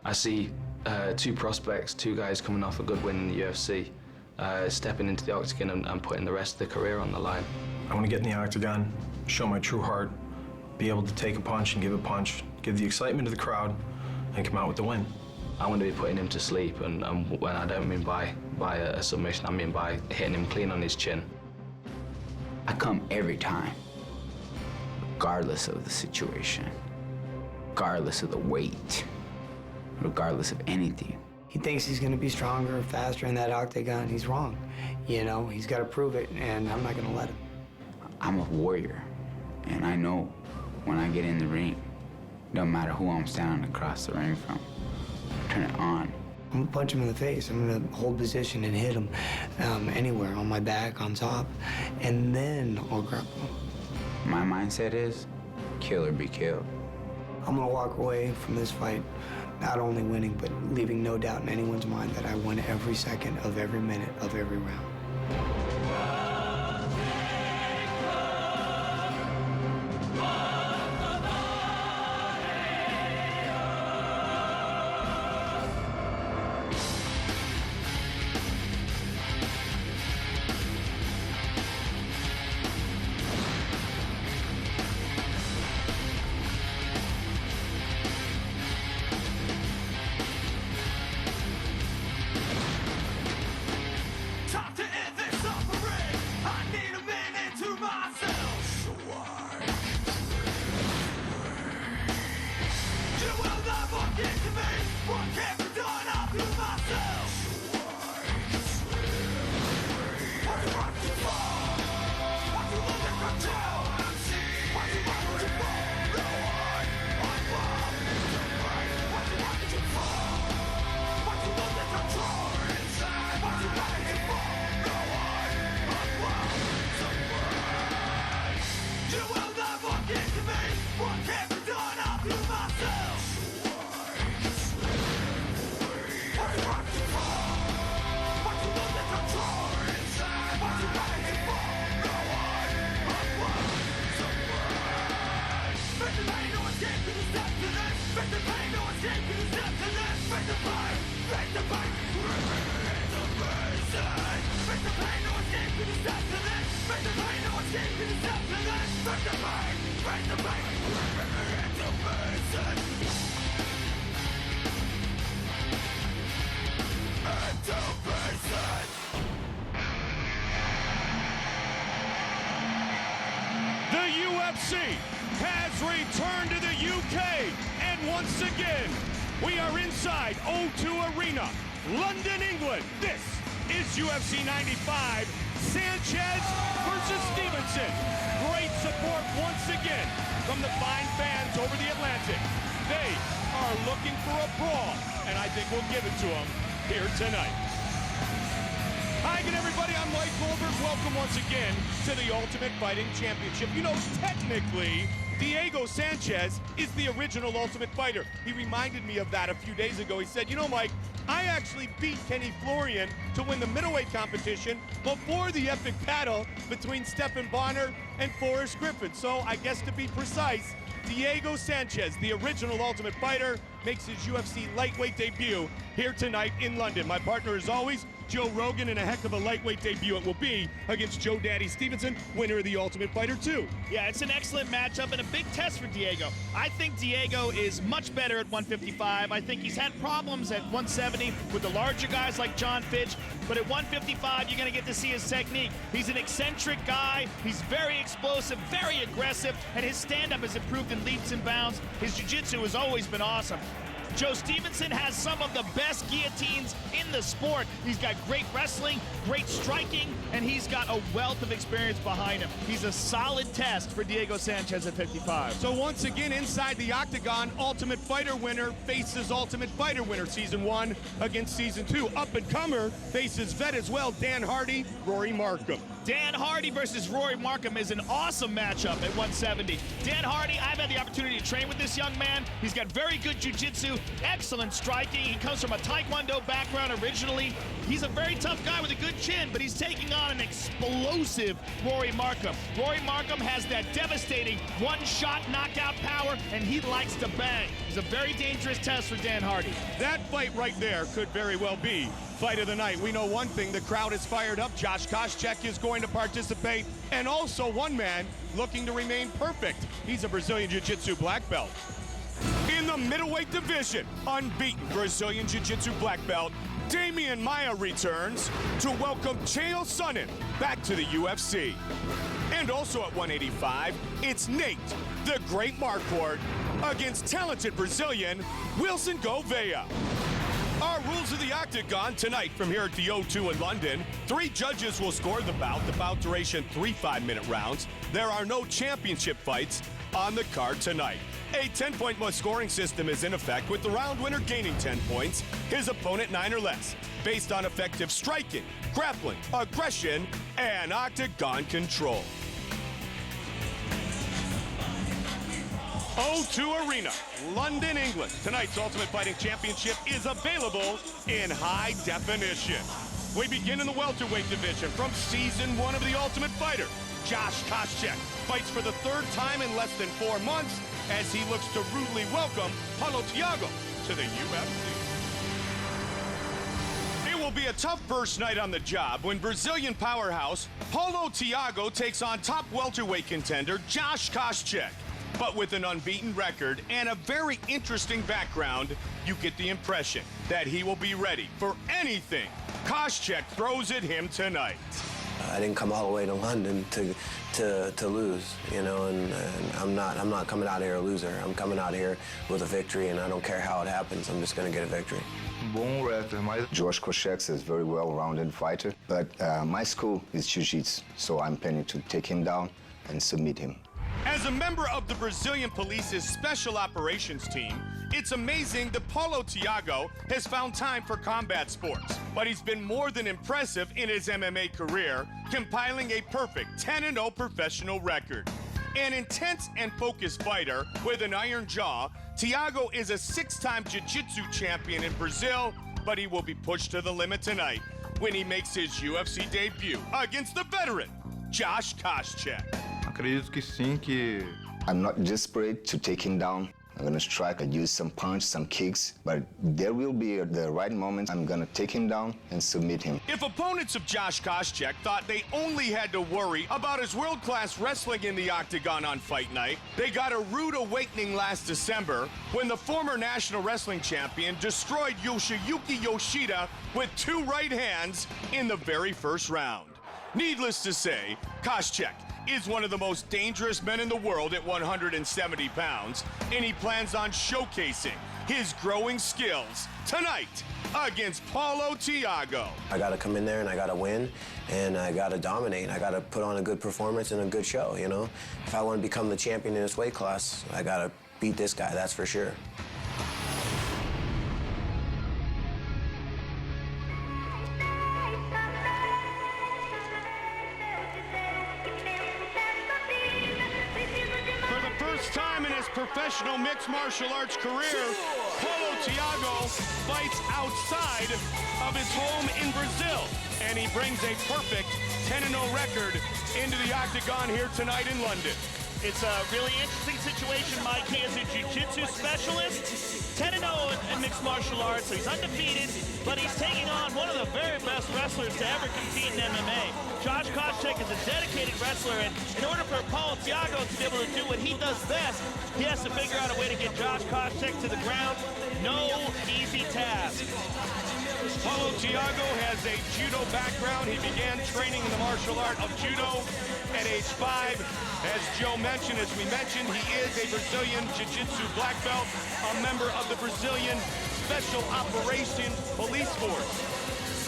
I see two prospects, two guys coming off a good win in the UFC, stepping into the octagon and putting the rest of their career on the line. I want to get in the octagon, show my true heart, be able to take a punch and give a punch, give the excitement to the crowd, and come out with the win. I want to be putting him to sleep, and when I don't mean by a submission, I mean by hitting him clean on his chin. I come every time, regardless of the situation, regardless of the weight, regardless of anything. He thinks he's gonna be stronger, faster in that octagon. He's wrong. You know, he's gotta prove it, and I'm not gonna let him. I'm a warrior, and I know when I get in the ring, no matter who I'm standing across the ring from, turn it on. I'm gonna punch him in the face. I'm gonna hold position and hit him anywhere, on my back, on top, and then I'll grapple him. My mindset is, kill or be killed. I'm gonna walk away from this fight not only winning, but leaving no doubt in anyone's mind that I won every second of every minute of every round. The UFC has returned to the UK, and once again, we are inside O2 Arena, London, England. This is UFC 95, Sanchez versus Stevenson. Great support once again from the fine fans over the Atlantic. They are looking for a brawl, and I think we'll give it to them here tonight. Hi again, everybody. I'm Mike Goldberg. Welcome once again to the Ultimate Fighting Championship. You know, technically, Thiago Sanchez is the original Ultimate Fighter. He reminded me of that a few days ago. He said, you know, Mike, I actually beat Kenny Florian to win the middleweight competition before the epic battle between Stefan and Forrest Griffin. So I guess to be precise, Thiago Sanchez, the original Ultimate Fighter, makes his UFC lightweight debut here tonight in London. My partner, as always, Joe Rogan, and a heck of a lightweight debut it will be against Joe Daddy Stevenson, winner of the Ultimate Fighter 2. Yeah, it's an excellent matchup and a big test for Thiago. I think Thiago is much better at 155. I think he's had problems at 170 with the larger guys like John Fitch, but at 155, you're going to get to see his technique. He's an eccentric guy. He's very explosive, very aggressive, and his stand-up has improved in leaps and bounds. His jiu-jitsu has always been awesome. Joe Stevenson has some of the best guillotines in the sport. He's got great wrestling, great striking, and he's got a wealth of experience behind him. He's a solid test for Thiago Sanchez at 55. So once again, inside the octagon, Ultimate Fighter winner faces Ultimate Fighter winner, Season 1 against Season 2. Up-and-comer faces vet as well, Dan Hardy, Rory Markham. Dan Hardy versus Rory Markham is an awesome matchup at 170. Dan Hardy, I've had the opportunity to train with this young man. He's got very good jiu-jitsu, Excellent striking. He comes from a Taekwondo background originally. He's a very tough guy with a good chin, but he's taking on an explosive Rory Markham. Rory Markham has that devastating one-shot knockout power, and he likes to bang. He's a very dangerous test for Dan Hardy. That fight right there could very well be fight of the night. We know one thing, the crowd is fired up. Josh Koscheck is going to participate, and also one man looking to remain perfect. He's a Brazilian Jiu-Jitsu black belt. In the middleweight division, unbeaten Brazilian Jiu-Jitsu black belt, Demian Maia returns to welcome Chael Sonnen back to the UFC. And also at 185, it's Nate, the great Marquardt, against talented Brazilian Wilson Gouveia. Our rules of the Octagon tonight from here at the O2 in London. 3 judges will score the bout. The bout duration 3 5-minute rounds. There are no championship fights on the card tonight. A 10-point scoring system is in effect, with the round winner gaining 10 points, his opponent 9 or less, based on effective striking, grappling, aggression, and octagon control. O2 Arena, London, England. Tonight's Ultimate Fighting Championship is available in high definition. We begin in the welterweight division from season 1 of The Ultimate Fighter. Josh Koscheck fights for the 3rd time in less than 4 months as he looks to rudely welcome Paulo Thiago to the UFC. It will be a tough first night on the job when Brazilian powerhouse Paulo Thiago takes on top welterweight contender Josh Koscheck. But with an unbeaten record and a very interesting background, you get the impression that he will be ready for anything Koscheck throws at him tonight. I didn't come all the way to London to lose, you know, and I'm not coming out here a loser. I'm coming out here with a victory, and I don't care how it happens. I'm just going to get a victory. Josh Koscheck is a very well-rounded fighter, but my school is Jiu-Jitsu, so I'm planning to take him down and submit him. As a member of the Brazilian Police's Special Operations Team, it's amazing that Paulo Thiago has found time for combat sports. But he's been more than impressive in his MMA career, compiling a perfect 10-0 professional record. An intense and focused fighter with an iron jaw, Thiago is a 6-time Jiu-Jitsu champion in Brazil, but he will be pushed to the limit tonight when he makes his UFC debut against the veteran, Josh Koscheck. Acredito que sim, que... I'm not desperate to take him down. I'm gonna strike, I use some punch, some kicks, but there will be the right moment. I'm gonna take him down and submit him. If opponents of Josh Koscheck thought they only had to worry about his world-class wrestling in the octagon on fight night, they got a rude awakening last December when the former national wrestling champion destroyed Yoshiyuki Yoshida with 2 right hands in the very first round. Needless to say, Koscheck is one of the most dangerous men in the world at 170 pounds, and he plans on showcasing his growing skills tonight against Paulo Thiago. I got to come in there and I got to win, and I got to dominate. I got to put on a good performance and a good show, you know? If I want to become the champion in this weight class, I got to beat this guy, that's for sure. Professional mixed martial arts career, Paulo Thiago fights outside of his home in Brazil, and he brings a perfect 10-0 record into the octagon here tonight in London. It's a really interesting situation. Mike, he is a jiu-jitsu specialist, 10-0 in mixed martial arts, so he's undefeated, but he's taking on one of the very best wrestlers to ever compete in MMA. Josh Koscheck is a dedicated wrestler, and in order for Paulo Thiago to be able to do what he does best, he has to figure out a way to get Josh Koscheck to the ground. No easy task. Paulo Thiago has a judo background. He began training in the martial art of judo at age 5. As Joe mentioned, as we mentioned, he is a Brazilian Jiu-Jitsu black belt, a member of the Brazilian Special Operations Police Force.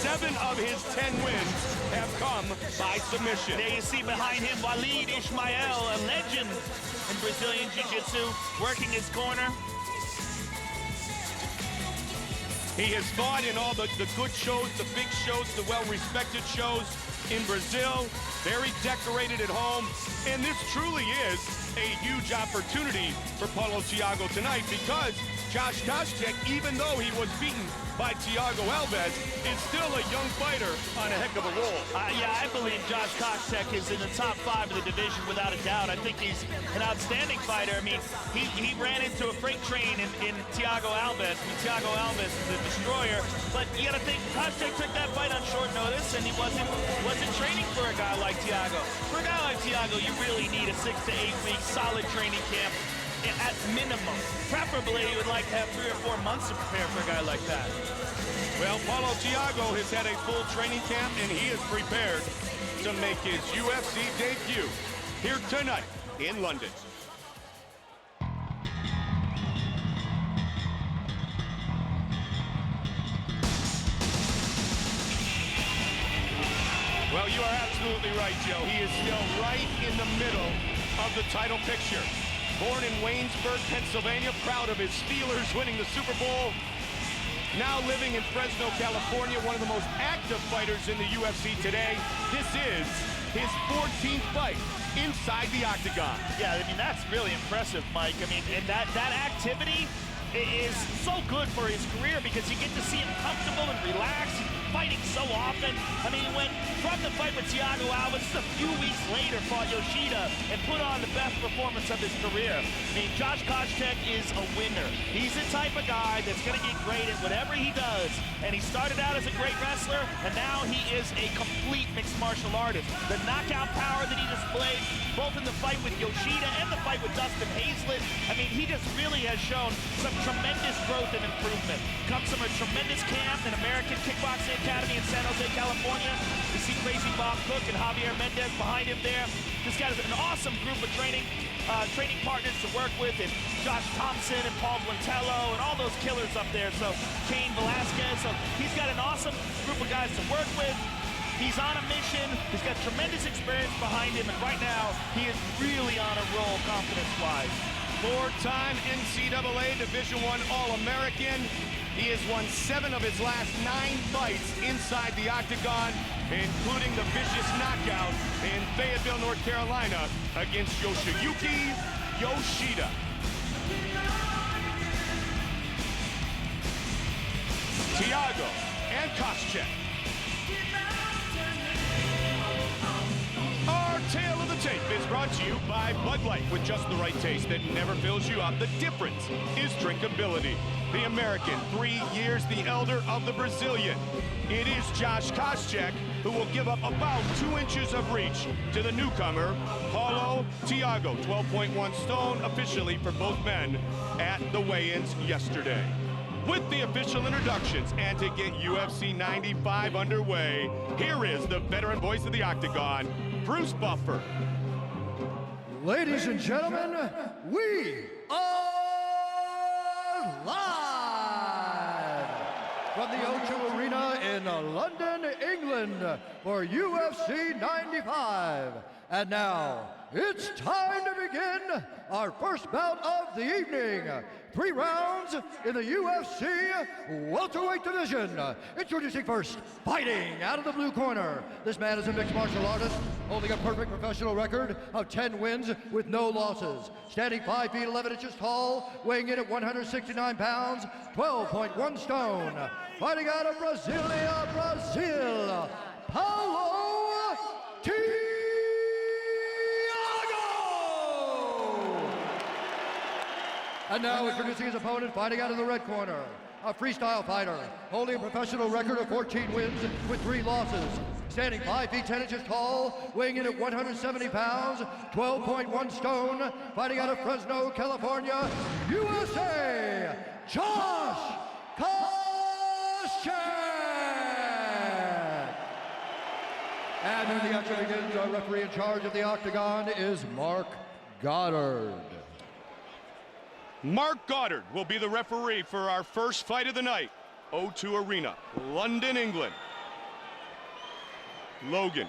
7 of his 10 wins have come by submission. There you see behind him Walid Ismail, a legend in Brazilian Jiu-Jitsu, working his corner. He has fought in all the good shows, the big shows, the well-respected shows in Brazil, very decorated at home, and this truly is a huge opportunity for Paulo Thiago tonight because Josh Koscheck, even though he was beaten by Thiago Alves, is still a young fighter on a heck of a roll. Yeah, I believe Josh Koscheck is in the top 5 of the division without a doubt. I think he's an outstanding fighter. I mean, he ran into a freight train in Thiago Alves. I mean, Thiago Alves is a destroyer, but you got to think Koscheck took that fight on short notice, and he wasn't training for a guy like Thiago. For a guy like Thiago, you really need a 6 to 8 week solid training camp at minimum. Preferably, you would like to have 3 or 4 months to prepare for a guy like that. Well, Paulo Thiago has had a full training camp, and he is prepared to make his UFC debut here tonight in London. Well, you are absolutely right, Joe. He is still right in the middle of the title picture. Born in Waynesburg, Pennsylvania, proud of his Steelers winning the Super Bowl. Now living in Fresno, California, one of the most active fighters in the UFC today. This is his 14th fight inside the octagon. Yeah, I mean, that's really impressive, Mike. I mean, and that activity is so good for his career because you get to see him comfortable and relaxed, fighting so often. I mean, he went from the fight with Thiago Alves, just a few weeks later fought Yoshida and put on the best performance of his career. I mean, Josh Koscheck is a winner. He's the type of guy that's going to get great at whatever he does. And he started out as a great wrestler, and now he is a complete mixed martial artist. The knockout power that he displayed, both in the fight with Yoshida and the fight with Dustin Hazlett, I mean, he just really has shown some tremendous growth and improvement. Comes from a tremendous camp, an American Kickboxing Academy in San Jose, California. You see Crazy Bob Cook and Javier Mendez behind him there. This guy is an awesome group of training partners to work with, and Josh Thompson and Paul Guantello and all those killers up there. So Cain Velasquez. So he's got an awesome group of guys to work with. He's on a mission. He's got tremendous experience behind him, and right now he is really on a roll confidence-wise. 4-time NCAA Division I All-American. He has won 7 of his last 9 fights inside the octagon, including the vicious knockout in Fayetteville, North Carolina against Yoshiyuki Yoshida. Thiago and Koscheck. Our tale of the tape is brought to you by Bud Light. With just the right taste that never fills you up, the difference is drinkability. The American, 3 years the elder of the Brazilian. It is Josh Koscheck who will give up about 2 inches of reach to the newcomer, Paulo Thiago, 12.1 stone officially for both men at the weigh-ins yesterday. With the official introductions and to get UFC 95 underway, here is the veteran voice of the octagon, Bruce Buffer. Ladies and gentlemen, we are live from the O2 Arena in London, England for UFC 95. And now, it's time to begin our first bout of the evening. 3 rounds in the UFC welterweight division. Introducing first, fighting out of the blue corner. This man is a mixed martial artist, holding a perfect professional record of 10 wins with no losses. Standing 5 feet 11 inches tall, weighing in at 169 pounds, 12.1 stone. Fighting out of Brasilia, Brazil, Paulo Thiago. And now introducing his opponent, fighting out of the red corner, a freestyle fighter, holding a professional record of 14 wins with 3 losses. Standing 5 feet 10 inches tall, weighing in at 170 pounds, 12.1 stone, fighting out of Fresno, California, USA, Josh Koscheck! And when the action begins, our referee in charge of the octagon is Mark Goddard. Mark Goddard will be the referee for our first fight of the night. O2 Arena, London, England. Logan,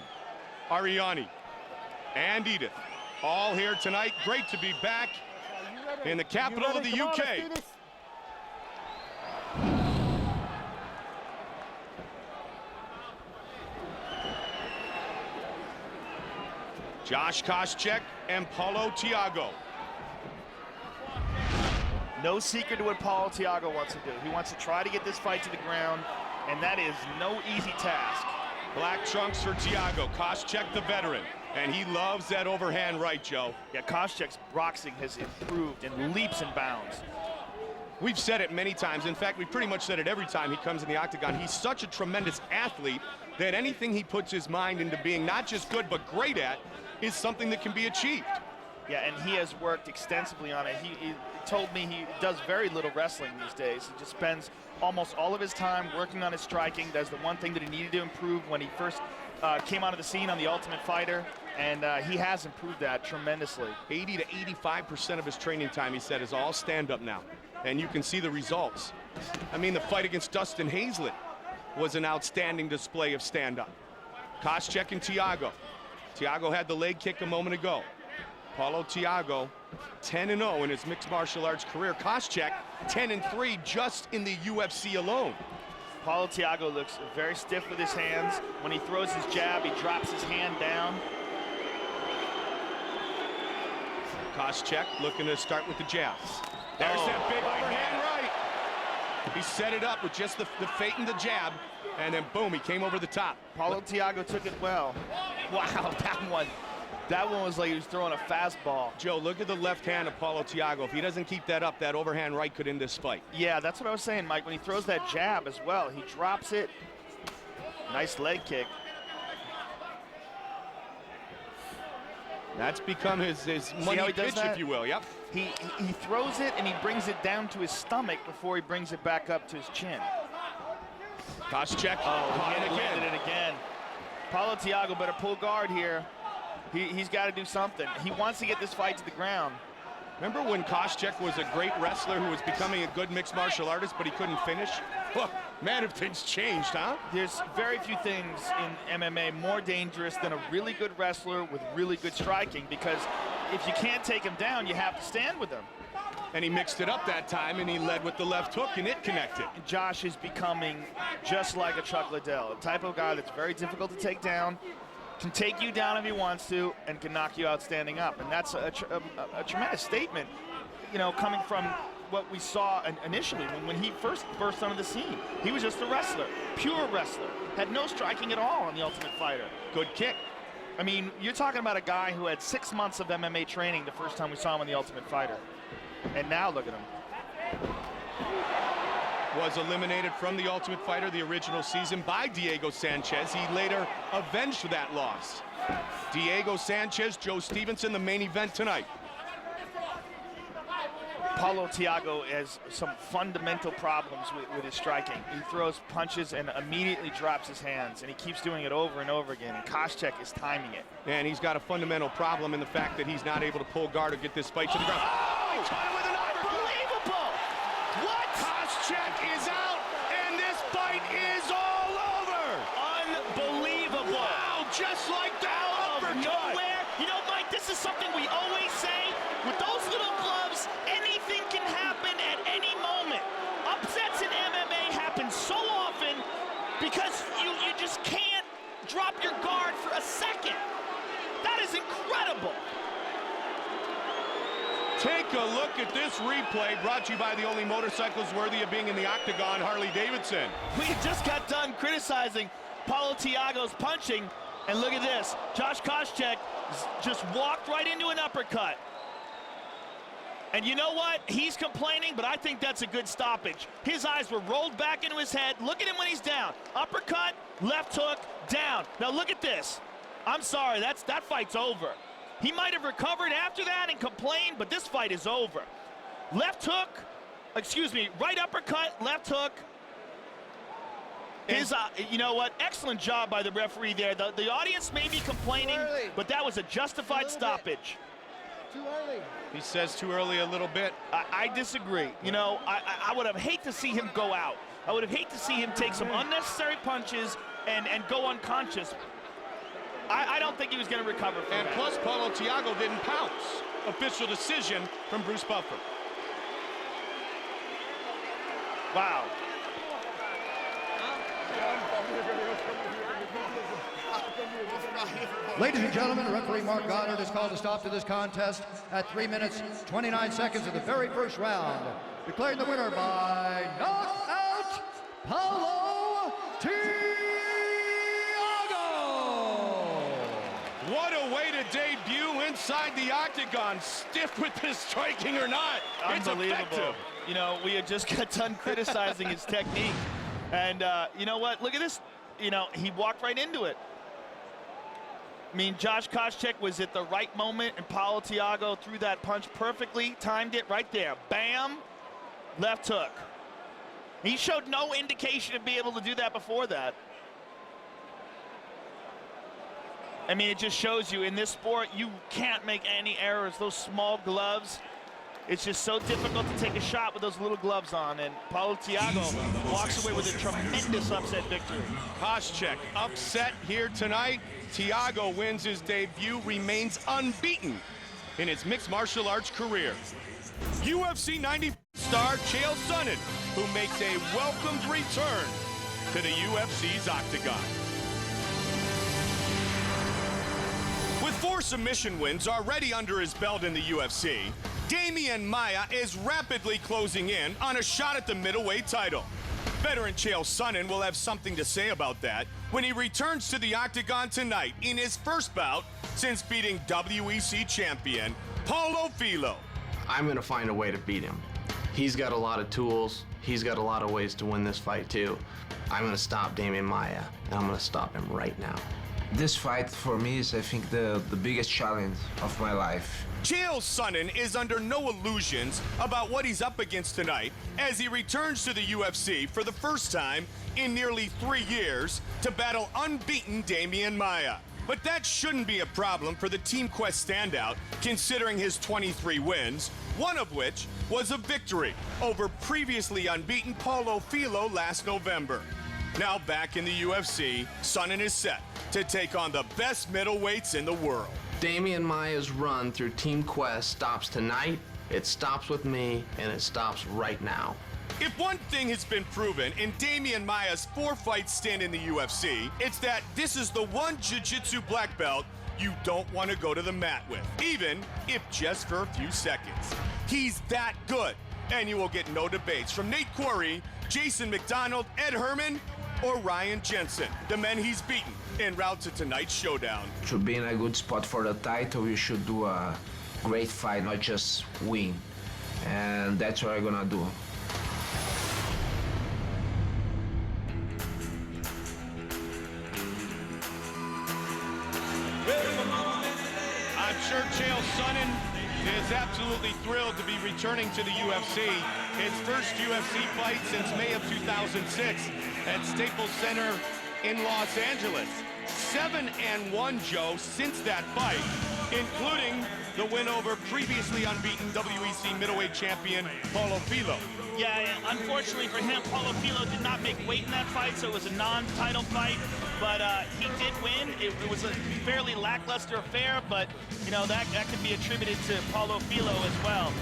Ariani, and Edith, all here tonight. Great to be back in the capital of the UK. Josh Koscheck and Paulo Thiago. No secret to what Paulo Thiago wants to do. He wants to try to get this fight to the ground, and that is no easy task. Black trunks for Thiago. Koscheck, the veteran. And he loves that overhand right, Joe. Yeah, Koscheck's boxing has improved in leaps and bounds. We've said it many times. In fact, we pretty much said it every time he comes in the octagon. He's such a tremendous athlete that anything he puts his mind into being not just good but great at is something that can be achieved. Yeah, and he has worked extensively on it. He told me he does very little wrestling these days. He just spends almost all of his time working on his striking. Does the one thing that he needed to improve when he first came onto the scene on The Ultimate Fighter, and he has improved that tremendously. 80 to 85% of his training time, he said, is all stand-up now. And you can see the results. I mean, the fight against Dustin Hazlett was an outstanding display of stand-up. Koscheck and Thiago. Thiago had the leg kick a moment ago. Paulo Thiago, 10-0 in his mixed martial arts career. Koscheck, 10-3 just in the UFC alone. Paulo Thiago looks very stiff with his hands. When he throws his jab, he drops his hand down. Koscheck looking to start with the jabs. There's that big overhand right. He set it up with just the feint and the jab, and then boom, he came over the top. Paulo Thiago took it well. Wow, that one was like he was throwing a fastball. Joe, look at the left hand of Paulo Thiago. If he doesn't keep that up, that overhand right could end this fight. Yeah, that's what I was saying, Mike. When he throws that jab as well, he drops it. Nice leg kick. That's become his money pitch, if you will. Yep. He throws it and he brings it down to his stomach before he brings it back up to his chin. Koscheck. Oh, he landed it again. Paulo Thiago better pull guard here. He's got to do something. He wants to get this fight to the ground. Remember when Koscheck was a great wrestler who was becoming a good mixed martial artist, but he couldn't finish? Well, man, have things changed, huh? There's very few things in MMA more dangerous than a really good wrestler with really good striking, because if you can't take him down, you have to stand with him. And he mixed it up that time, and he led with the left hook, and it connected. Josh is becoming just like a Chuck Liddell, a type of guy that's very difficult to take down, can take you down if he wants to, and can knock you out standing up. And that's a tremendous statement, you know, coming from what we saw initially when he first burst onto the scene. He was just a wrestler, pure wrestler, had no striking at all on The Ultimate Fighter. Good kick. I mean, you're talking about a guy who had 6 months of MMA training the first time we saw him on The Ultimate Fighter. And now look at him. Was eliminated from The Ultimate Fighter the original season by Diego Sanchez. He later avenged that loss. Diego Sanchez, Joe Stevenson, the main event tonight. Paulo Thiago has some fundamental problems with his striking. He throws punches and immediately drops his hands, and he keeps doing it over and over again, and Koscheck is timing it. And he's got a fundamental problem in the fact that he's not able to pull guard or get this fight to the ground. Oh, he caught him with an unbelievable! What? Koscheck is out, and this fight is all over! Unbelievable! Wow, just like that uppercut! Nowhere. You know, Mike, this is something we always say. With those little gloves, anything can happen at any moment. Upsets in MMA happen so often because you just can't drop your guard for a second. That is incredible. Take a look at this replay, brought to you by the only motorcycles worthy of being in the octagon, Harley-Davidson. We just got done criticizing Paulo Thiago's punching, and look at this. Josh Koscheck just walked right into an uppercut. And you know what? He's complaining, but I think that's a good stoppage. His eyes were rolled back into his head. Look at him when he's down. Uppercut, left hook, down. Now look at this. I'm sorry, that fight's over. He might have recovered after that and complained, but this fight is over. Left hook, excuse me, right uppercut, left hook. His, you know what? Excellent job by the referee there. The audience may be complaining, but that was a justified stoppage. Too early. He says too early a little bit. I disagree. You know, I would have hated to see him go out. I would have hated to see him take some unnecessary punches and go unconscious. I don't think he was going to recover from that. And plus, Paulo Thiago didn't pounce. Official decision from Bruce Buffer. Wow. Ladies and gentlemen, referee Marquardt has called a stop to this contest at 3 minutes, 29 seconds of the very first round. declaring the winner by knockout, Paulo Thiago. What a way to debut inside the octagon, stiff with his striking or not. It's effective. You know, we had just got done criticizing his technique. And you know what? Look at this. You know, he walked right into it. I mean, Josh Koscheck was at the right moment, and Paulo Thiago threw that punch perfectly, timed it right there. Bam, left hook. He showed no indication of being able to do that before that. I mean, it just shows you in this sport, you can't make any errors. Those small gloves, it's just so difficult to take a shot with those little gloves on. And Paulo Thiago walks away with a tremendous upset victory. Koscheck upset here tonight. Thiago wins his debut, remains unbeaten in his mixed martial arts career. UFC 90 star Chael Sonnen, who makes a welcomed return to the UFC's octagon. With 4 submission wins already under his belt in the UFC, Demian Maia is rapidly closing in on a shot at the middleweight title. Veteran Chael Sonnen will have something to say about that when he returns to the octagon tonight in his first bout since beating WEC champion Paulo. I'm going to find a way to beat him. He's got a lot of tools. He's got a lot of ways to win this fight too. I'm going to stop Demian Maia, and I'm going to stop him right now. This fight for me is, I think, the biggest challenge of my life. Chael Sonnen is under no illusions about what he's up against tonight as he returns to the UFC for the first time in nearly 3 years to battle unbeaten Demian Maia. But that shouldn't be a problem for the Team Quest standout, considering his 23 wins, one of which was a victory over previously unbeaten Paulo last November. Now back in the UFC, Sonnen is set to take on the best middleweights in the world. Demian Maia's run through Team Quest stops tonight, it stops with me, and it stops right now. If one thing has been proven in Demian Maia's 4-fight stint in the UFC, it's that this is the one jiu-jitsu black belt you don't want to go to the mat with, even if just for a few seconds. He's that good, and you will get no debates from Nate Quarry, Jason McDonald, Ed Herman, or Ryan Jensen, the men he's beaten en route to tonight's showdown. To be in a good spot for the title, you should do a great fight, not just win. And that's what I'm gonna do. I'm sure Chael Sonnen is absolutely thrilled to be returning to the UFC. His first UFC fight since May of 2006 at Staples Center in Los Angeles. 7-1, Joe, since that fight, including the win over previously unbeaten WEC middleweight champion Paulo. Yeah, unfortunately for him, Paulo did not make weight in that fight, so it was a non-title fight. But he did win. It was a fairly lackluster affair, but you know that could be attributed to Paulo as well.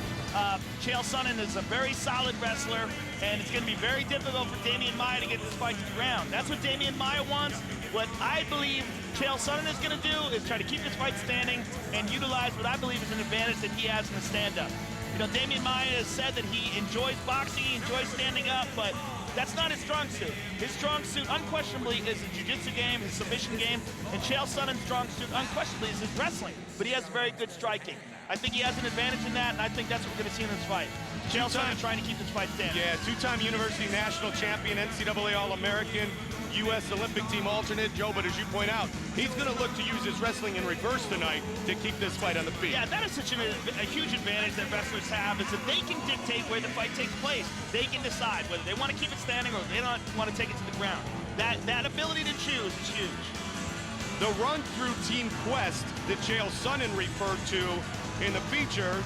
Chael Sonnen is a very solid wrestler, and it's going to be very difficult for Demian Maia to get this fight to the ground. That's what Demian Maia wants. What I believe Chael Sonnen is going to do is try to keep this fight standing and utilize what I believe is an advantage that he has in the stand-up. You know, Demian Maia has said that he enjoys boxing, he enjoys standing up, but that's not his strong suit. His strong suit, unquestionably, is his jiu-jitsu game, his submission game, and Chael Sonnen's strong suit, unquestionably, is his wrestling. But he has very good striking. I think he has an advantage in that, and I think that's what we're going to see in this fight. Chael Sonnen trying to keep this fight standing. Yeah, 2-time University National Champion, NCAA All-American, U.S. Olympic team alternate, Joe, but as you point out, he's going to look to use his wrestling in reverse tonight to keep this fight on the feet. Yeah, that is such a huge advantage that wrestlers have, is that they can dictate where the fight takes place. They can decide whether they want to keep it standing or they don't want to take it to the ground. That ability to choose is huge. The run through Team Quest that Chael Sonnen referred to in the feature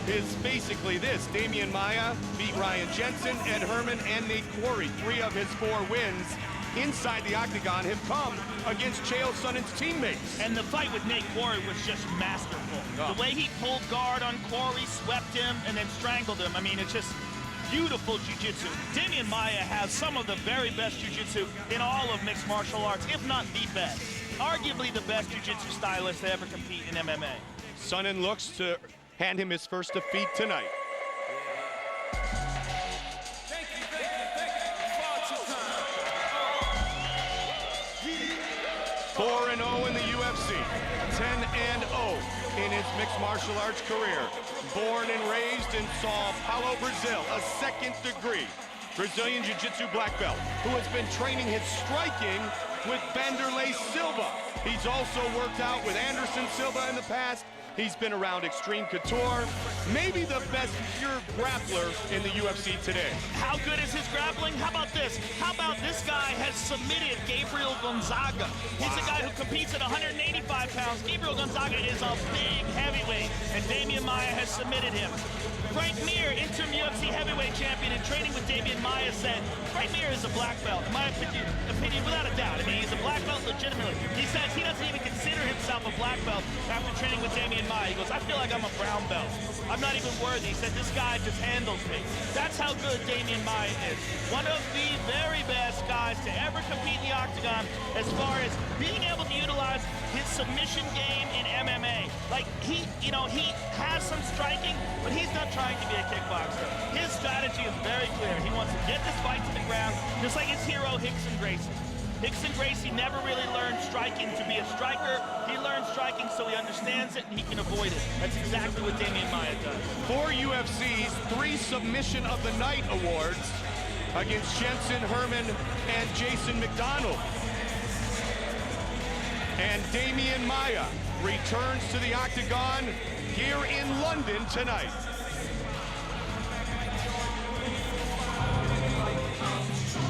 is basically this. Demian Maia beat Ryan Jensen, Ed Herman, and Nate Quarry. 3 of his 4 wins inside the octagon have come against Chael Sonnen's teammates. And the fight with Nate Quarry was just masterful. Oh. The way he pulled guard on Quarry, swept him, and then strangled him. I mean, it's just beautiful jiu-jitsu. Demian Maia has some of the very best jiu-jitsu in all of mixed martial arts, if not the best. Arguably the best jiu-jitsu stylist to ever compete in MMA. Sonnen looks to hand him his first defeat tonight. 4-0 in the UFC, 10-0 in his mixed martial arts career. Born and raised in Sao Paulo, Brazil, a second-degree Brazilian Jiu-Jitsu black belt who has been training his striking with Wanderlei Silva. He's also worked out with Anderson Silva in the past. He's been around Extreme Couture, maybe the best pure grappler in the UFC today. How good is his grappling? How about this? How about this guy has submitted Gabriel Gonzaga? He's a guy who competes at 185 pounds. Gabriel Gonzaga is a big heavyweight, and Demian Maia has submitted him. Frank Mir, interim UFC heavyweight champion and training with Demian Maia, said Frank Mir is a black belt. In my opinion, without a doubt. I mean, he's a black belt legitimately. He says he doesn't even consider himself a black belt after training with Demian Maia. He goes, I feel like I'm a brown belt. I'm not even worthy. He said, this guy just handles me. That's how good Demian Maia is. One of the very best guys to ever compete in the octagon as far as being able to utilize his submission game in MMA. Like, he has some striking, but he's not trying to be a kickboxer. His strategy is very clear. He wants to get this fight to the ground, just like his hero, Rickson Gracie. Rickson Gracie never really learned striking to be a striker. He learned striking so he understands it and he can avoid it. That's exactly what Demian Maia does. 4 UFC's 3 Submission of the Night awards against Jensen Herman and Jason McDonald. And Demian Maia returns to the octagon here in London tonight.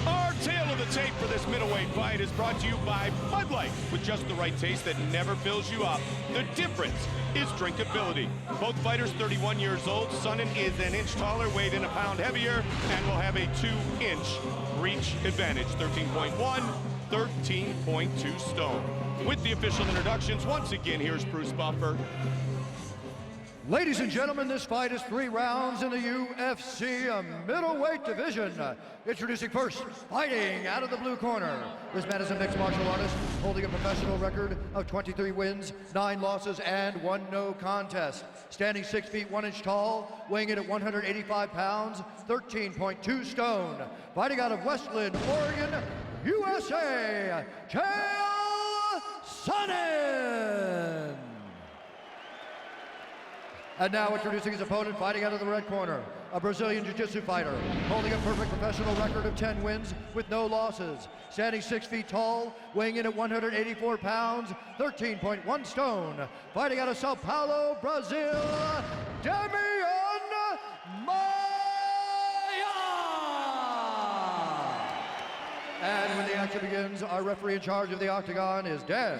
Our tale of the tape for this middleweight fight is brought to you by Bud Light. With just the right taste that never fills you up, the difference is drinkability. Both fighters 31 years old. Sonnen is an inch taller, weighed in a pound heavier, and will have a 2-inch reach advantage. 13.1, 13.2 stone. With the official introductions, once again, here's Bruce Buffer. Ladies and gentlemen, this fight is 3 rounds in the UFC middleweight division. Introducing first, fighting out of the blue corner. This man is a mixed martial artist, holding a professional record of 23 wins, 9 losses, and 1 no contest. Standing 6 feet 1 inch tall, weighing in at 185 pounds, 13.2 stone. Fighting out of Westland, Oregon, USA, Chael Sonnen. And now introducing his opponent, fighting out of the red corner, a Brazilian Jiu-Jitsu fighter, holding a perfect professional record of 10 wins with no losses. Standing 6 feet tall, weighing in at 184 pounds, 13.1 stone. Fighting out of Sao Paulo, Brazil, Demian Maia! And when the action begins, our referee in charge of the octagon is Dan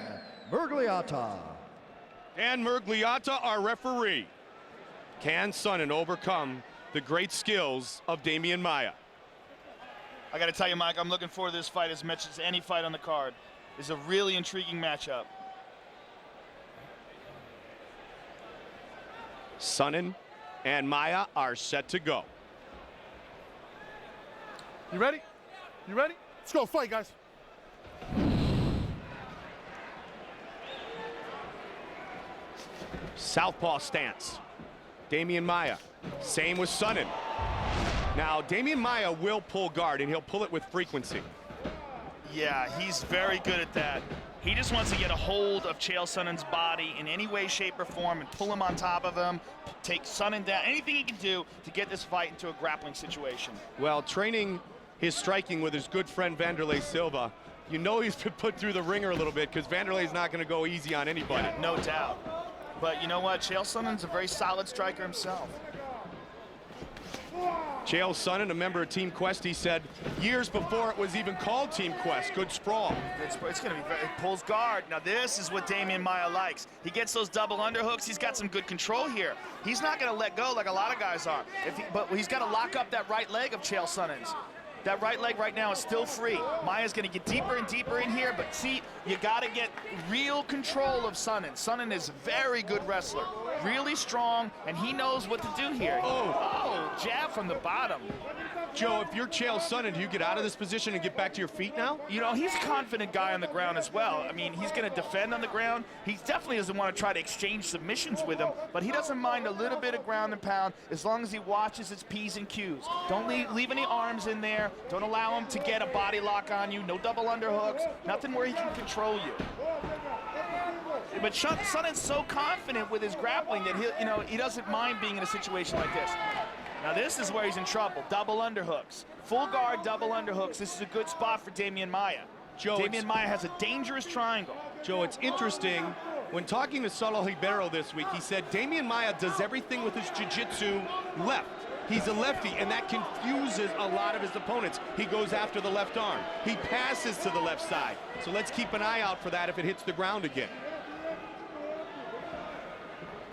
Murgliata. Dan Murgliata, our referee. Can Sonnen overcome the great skills of Demian Maia? I got to tell you, Mike, I'm looking forward to this fight as much as any fight on the card. It's a really intriguing matchup. Sonnen and Maia are set to go. You ready? You ready? Let's go, fight, guys. Southpaw stance. Demian Maia, same with Sonnen. Now, Demian Maia will pull guard, and he'll pull it with frequency. Yeah, he's very good at that. He just wants to get a hold of Chael Sonnen's body in any way, shape, or form and pull him on top of him, take Sonnen down, anything he can do to get this fight into a grappling situation. Well, training his striking with his good friend Wanderlei Silva, you know he's been put through the ringer a little bit because Wanderlei's not going to go easy on anybody. Yeah, no doubt. But you know what? Chael Sonnen's a very solid striker himself. Chael Sonnen, a member of Team Quest, he said years before it was even called Team Quest. Good sprawl. It's going to be very, pulls guard. Now this is what Demian Maia likes. He gets those double underhooks. He's got some good control here. He's not going to let go like a lot of guys are. But he's got to lock up that right leg of Chael Sonnen's. That right leg right now is still free. Maia's going to get deeper and deeper in here, but see, you got to get real control of Sonnen. Sonnen is a very good wrestler, really strong, and he knows what to do here. Oh, jab from the bottom. Joe, if you're Chael Sonnen, do you get out of this position and get back to your feet now? You know, he's a confident guy on the ground as well. I mean, he's going to defend on the ground. He definitely doesn't want to try to exchange submissions with him, but he doesn't mind a little bit of ground and pound as long as he watches his P's and Q's. Don't leave any arms in there. Don't allow him to get a body lock on you. No double underhooks. Nothing where he can control you. But Sonnen's so confident with his grappling that he doesn't mind being in a situation like this. Now this is where he's in trouble. Double underhooks. Full guard, double underhooks. This is a good spot for Demian Maia. Demian Maia has a dangerous triangle. Joe, it's interesting. When talking to Saulo Ribeiro this week, he said Demian Maia does everything with his jiu-jitsu left. He's a lefty, and that confuses a lot of his opponents. He goes after the left arm. He passes to the left side. So let's keep an eye out for that if it hits the ground again.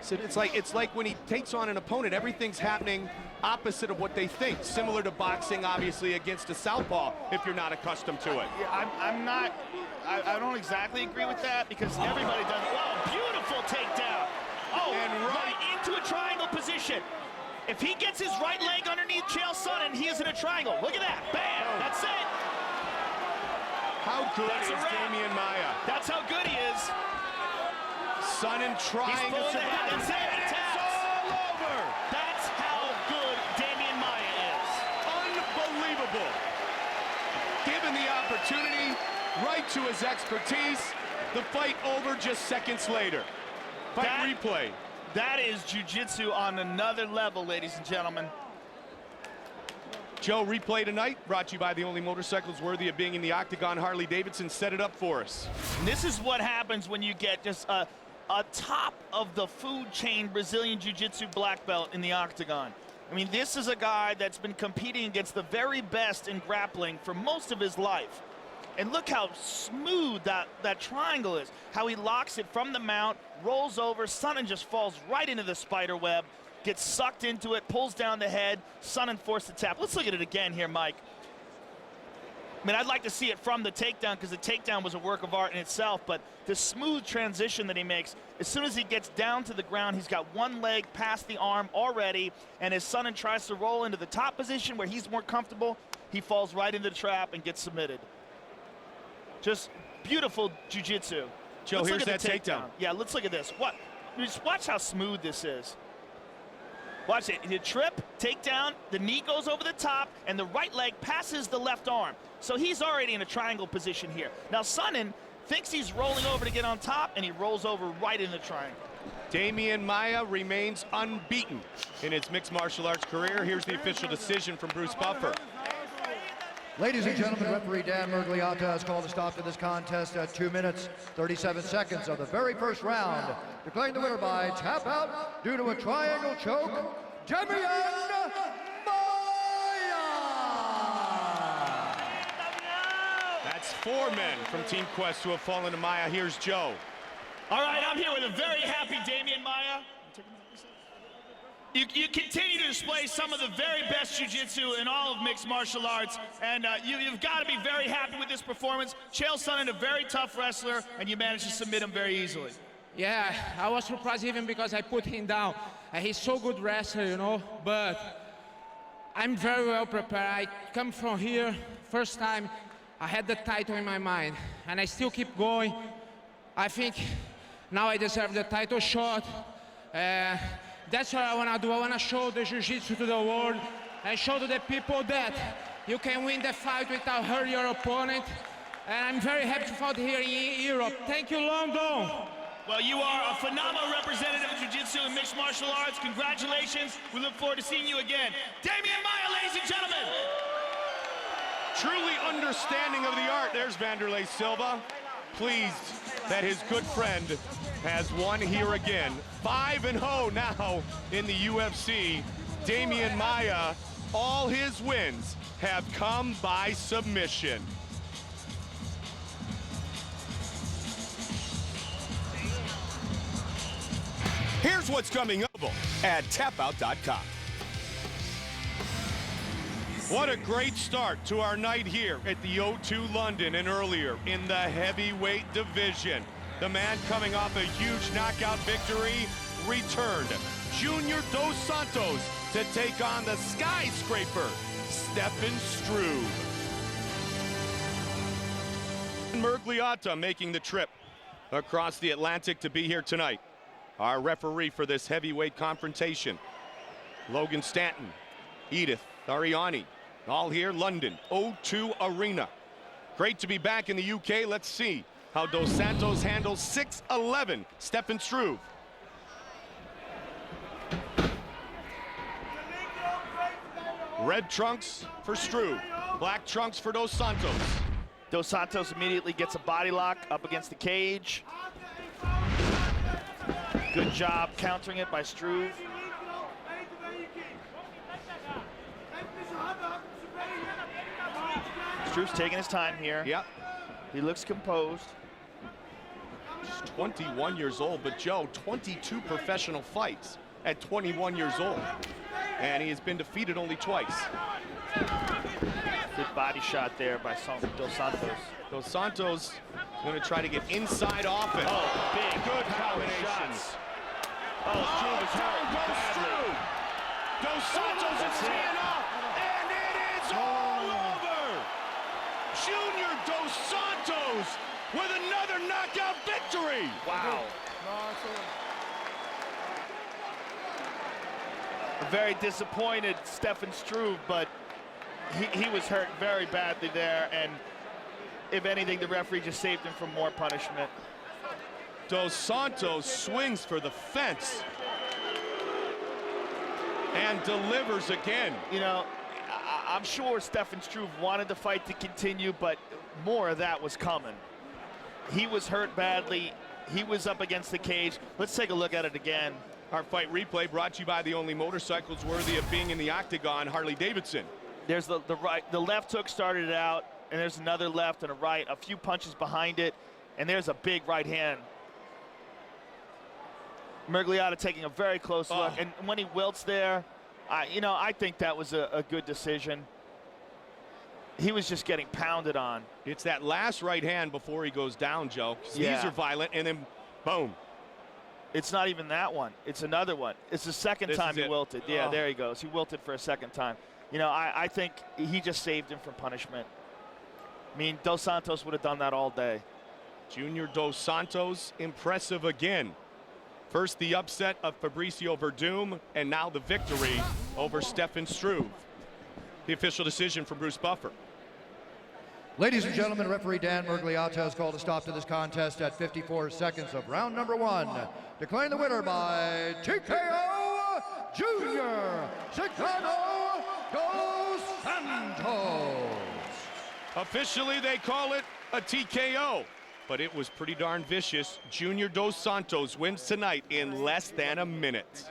So it's like when he takes on an opponent, everything's happening opposite of what they think. Similar to boxing, obviously, against a southpaw, if you're not accustomed to it. Yeah, I don't exactly agree with that because everybody does. Whoa, beautiful takedown. Oh, and right into a triangle position. If he gets his right leg underneath Chael Sonnen, he is in a triangle. Look at that. Bam. Oh. That's it. How good is Demian Maia? That's how good he is. Sonnen trying to survive. That's it. It's all over. That's how good Demian Maia is. Unbelievable. Given the opportunity, right to his expertise, the fight over just seconds later. Fight replay. That is jiu-jitsu on another level, ladies and gentlemen. Joe, replay tonight, brought to you by the only motorcycles worthy of being in the octagon. Harley Davidson set it up for us. And this is what happens when you get just a top of the food chain Brazilian jiu-jitsu black belt in the octagon. I mean, this is a guy that's been competing against the very best in grappling for most of his life. And look how smooth that triangle is. How he locks it from the mount, rolls over, Sonnen just falls right into the spider web, gets sucked into it, pulls down the head, Sonnen forced to tap. Let's look at it again here, Mike. I mean, I'd like to see it from the takedown because the takedown was a work of art in itself, but the smooth transition that he makes, as soon as he gets down to the ground, he's got one leg past the arm already, and as Sonnen tries to roll into the top position where he's more comfortable, he falls right into the trap and gets submitted. Just beautiful jiu-jitsu. Joe, let's here's that takedown. Yeah, let's look at this. Just watch how smooth this is. Watch it. The trip, takedown, the knee goes over the top, and the right leg passes the left arm. So he's already in a triangle position here. Now Sonnen thinks he's rolling over to get on top, and he rolls over right in the triangle. Demian Maia remains unbeaten in his mixed martial arts career. Here's the official decision from Bruce Buffer. Ladies and gentlemen, referee Dan Mergliata has called a stop to this contest at 2 minutes, 37 seconds of the very first round, declaring the winner by tap out due to a triangle choke, Demian Maia! That's 4 men from Team Quest who have fallen to Maia. Here's Joe. All right, I'm here with a very happy Demian Maia. You continue to display some of the very best jiu-jitsu in all of mixed martial arts, and you've got to be very happy with this performance. Chael Sonnen, a very tough wrestler, and you managed to submit him very easily. Yeah, I was surprised even because I put him down. He's so good wrestler, you know, but I'm very well prepared. I come from here, first time, I had the title in my mind, and I still keep going. I think now I deserve the title shot. That's what I want to do. I want to show the jiu-jitsu to the world and show to the people that you can win the fight without hurting your opponent. And I'm very happy to fight here in Europe. Thank you, London. Well, you are a phenomenal representative of jiu-jitsu and mixed martial arts. Congratulations. We look forward to seeing you again. Demian Maia, ladies and gentlemen. Truly understanding of the art. There's Vanderlei Silva. Pleased that his good friend has won here again. 5-0 now in the UFC. Demian Maia, all his wins have come by submission. Here's what's coming up at tapout.com. What a great start to our night here at the O2 London and earlier in the heavyweight division. The man coming off a huge knockout victory returned. Junior Dos Santos to take on the skyscraper, Stefan Struve. Mergliata making the trip across the Atlantic to be here tonight. Our referee for this heavyweight confrontation, Logan Stanton, Edith Ariani, all here, London, O2 Arena. Great to be back in the UK. Let's see how Dos Santos handles 6'11" Stefan Struve. Red trunks for Struve, black trunks for Dos Santos. Dos Santos immediately gets a body lock up against the cage. Good job countering it by Struve. Struve's taking his time here. Yep. He looks composed. Just 21 years old, but Joe, 22 professional fights at 21 years old. And he has been defeated only twice. Good body shot there by Dos Santos. Dos Santos going to try to get inside offense. Oh, big, good combinations. Oh, Struve is hurt Struve. Dos Santos is teeing up, and it is all over. Junior Dos Santos with another knockout victory. Wow. Very disappointed, Stefan Struve, but he was hurt very badly there, and if anything, the referee just saved him from more punishment. Dos Santos swings for the fence and delivers again. You know, I'm sure Stefan Struve wanted the fight to continue, but more of that was coming. He was hurt badly. He was up against the cage. Let's take a look at it again. Our fight replay brought to you by the only motorcycles worthy of being in the octagon, Harley-Davidson. There's the left hook started it out, and there's another left and a right, a few punches behind it, and there's a big right hand. Marquardt taking a very close look, and when he wilts there, I think that was a good decision. He was just getting pounded on. It's that last right hand before he goes down, Joe. Yeah. These are violent, and then boom. It's not even that one. It's another one. It's the second time he wilted. Yeah, there he goes. He wilted for a second time. You know, I think he just saved him from punishment. I mean, Dos Santos would have done that all day. Junior Dos Santos, impressive again. First the upset of Fabricio Verdum, and now the victory over Stefan Struve. The official decision from Bruce Buffer. Ladies and gentlemen, referee Dan Marquardt has called a stop to this contest at 54 seconds of round number 1. Declaring the winner by TKO, Junior Ciesnolevicz Dos Santos. Officially, they call it a TKO, but it was pretty darn vicious. Junior Dos Santos wins tonight in less than a minute.